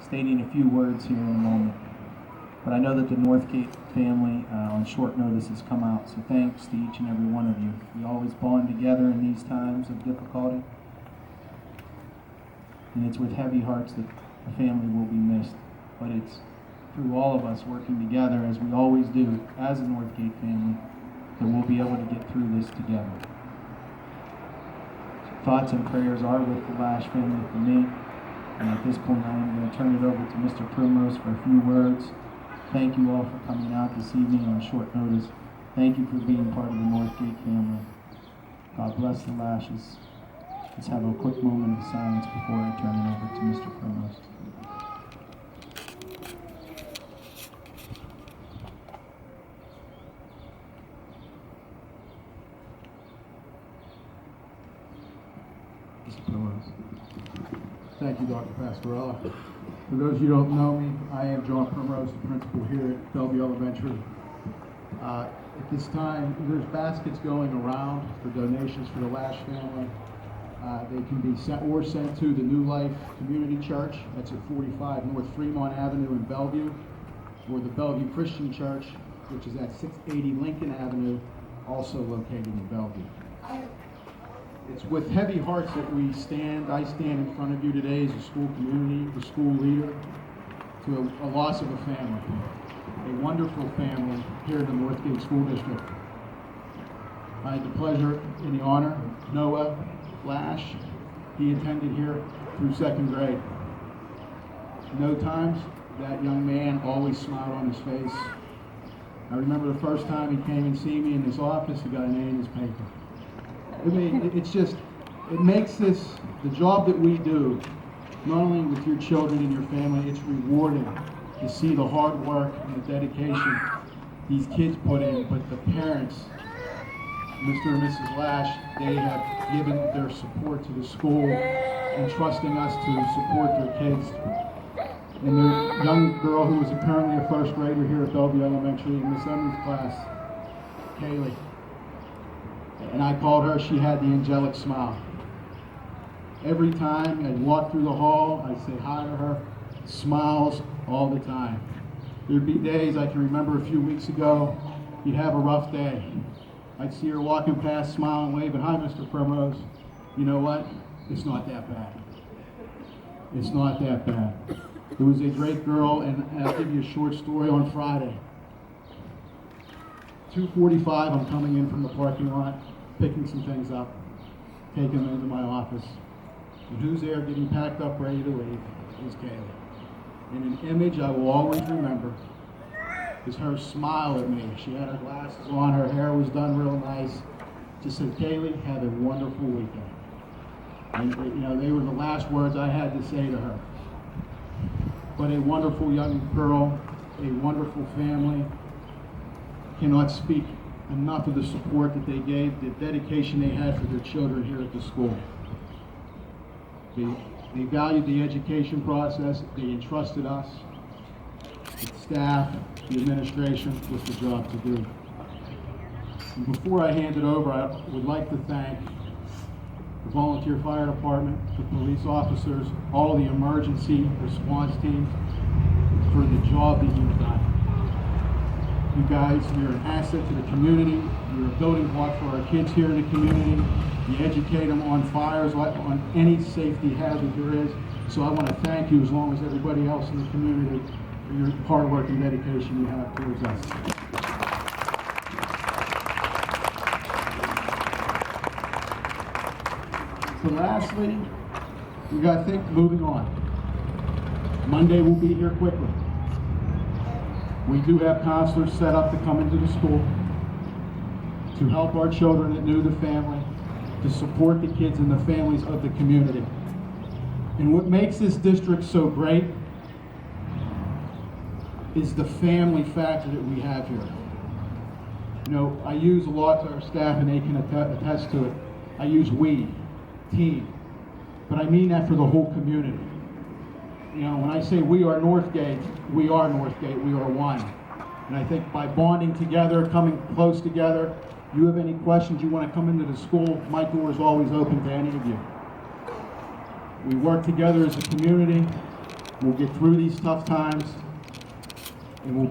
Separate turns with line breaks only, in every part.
stating a few words here in a moment. But I know that the Northgate family on short notice has come out, so thanks to each and every one of you. We always bond together in these times of difficulty, and it's with heavy hearts that the family will be missed. But it's through all of us working together, as we always do, as a Northgate family, that we'll be able to get through this together. Thoughts and prayers are with the Lash family for me. And at this point, I am going to turn it over to Mr. Primrose for a few words. Thank you all for coming out this evening on short notice. Thank you for being part of the Northgate family. God bless the Lashes. Let's have a quick moment of silence before I turn it over to Mr. Primrose.
Thank you, Dr. Pasquarella. For those of you who don't know me, I am John Primrose, the principal here at Bellevue Elementary. At this time, there's baskets going around for donations for the Lash family. They can be sent to the New Life Community Church. That's at 45 North Fremont Avenue in Bellevue, or the Bellevue Christian Church, which is at 680 Lincoln Avenue, also located in Bellevue. It's with heavy hearts that I stand in front of you today as a school community, the school leader, to a loss of a family, a wonderful family here in the Northgate School District. I had the pleasure and the honor of Noah Lash. He attended here through second grade. No times, that young man always smiled on his face. I remember the first time he came and see me in his office, he got a name in his paper. I mean, it makes this, the job that we do, not only with your children and your family, it's rewarding to see the hard work and the dedication these kids put in, but the parents, Mr. and Mrs. Lash, they have given their support to the school and trusting us to support their kids. And their young girl who was apparently a first grader here at Bellevue Elementary in Miss Emmy's class, Kaylee. And I called her, she had the angelic smile. Every time I'd walk through the hall, I'd say hi to her, smiles all the time. There'd be days, I can remember a few weeks ago, you'd have a rough day. I'd see her walking past, smiling, waving, hi, Mr. Primrose. You know what? It's not that bad. It's not that bad. It was a great girl, and I'll give you a short story on Friday. 2:45, I'm coming in from the parking lot, picking some things up, taking them into my office. And who's there getting packed up, ready to leave? It was Kaylee. And an image I will always remember is her smile at me. She had her glasses on, her hair was done real nice. Just said, Kaylee, have a wonderful weekend. And they were the last words I had to say to her. But a wonderful young girl, a wonderful family. Cannot speak enough of the support that they gave, the dedication they had for their children here at the school. They valued the education process. They entrusted us, the staff, the administration, with the job to do. And before I hand it over, I would like to thank the volunteer fire department, the police officers, all the emergency response teams for the job that you've done. You guys, you're an asset to the community. You're a building block for our kids here in the community. You educate them on fires, on any safety hazard there is. So I want to thank you, as long as everybody else in the community, for your hard work and dedication you have towards us. So lastly, we got to think moving on. Monday will be here quickly. We do have counselors set up to come into the school to help our children that knew the family, to support the kids and the families of the community. And what makes this district so great is the family factor that we have here. I use a lot to our staff, and they can attest to it. I use we, team, but I mean that for the whole community. When I say we are Northgate, we are Northgate, we are one. And I think by bonding together, coming close together, you have any questions, you want to come into the school, my door is always open to any of you. We work together as a community. We'll get through these tough times, and we'll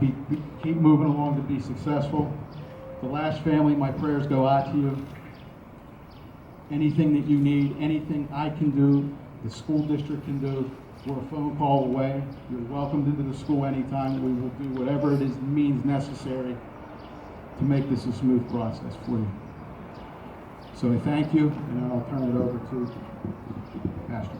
keep moving along to be successful. The Lash family, my prayers go out to you. Anything that you need, anything I can do, the school district can do, we're a phone call away. You're welcomed into the school anytime. We will do whatever it is means necessary to make this a smooth process for you. So I thank you, and I'll turn it over to Pastor.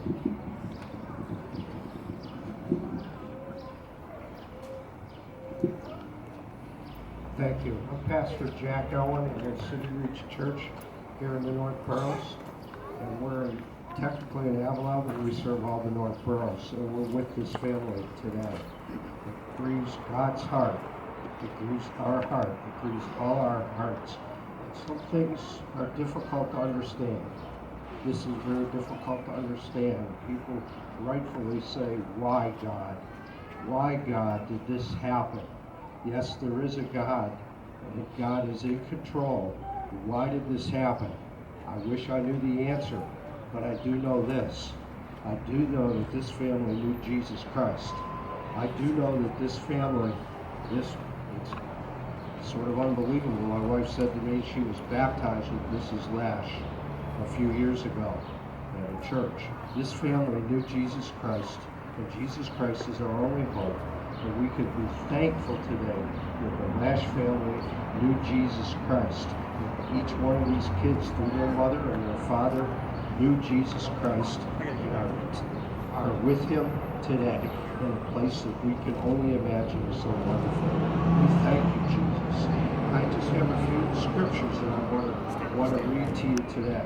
Thank you. I'm Pastor Jack Owen at City Reach Church here in the North Boroughs. And we're technically in Avalon, but we serve all the North Boroughs. So we're with this family today. It grieves God's heart. It grieves our heart. It grieves all our hearts. Some things are difficult to understand. This is very difficult to understand. People rightfully say, why God? Why God did this happen? Yes, there is a God, and God is in control. Why did this happen? I wish I knew the answer, but I do know this. I do know that this family knew Jesus Christ. I do know that this family, it's sort of unbelievable. My wife said to me she was baptized with Mrs. Lash a few years ago at a church. This family knew Jesus Christ, and Jesus Christ is our only hope. And we could be thankful today that the Lash family knew Jesus Christ. Each one of these kids, through their mother and their father, knew Jesus Christ and are with him today in a place that we can only imagine is so wonderful. We thank you, Jesus. I just have a few scriptures that I want to read to you today.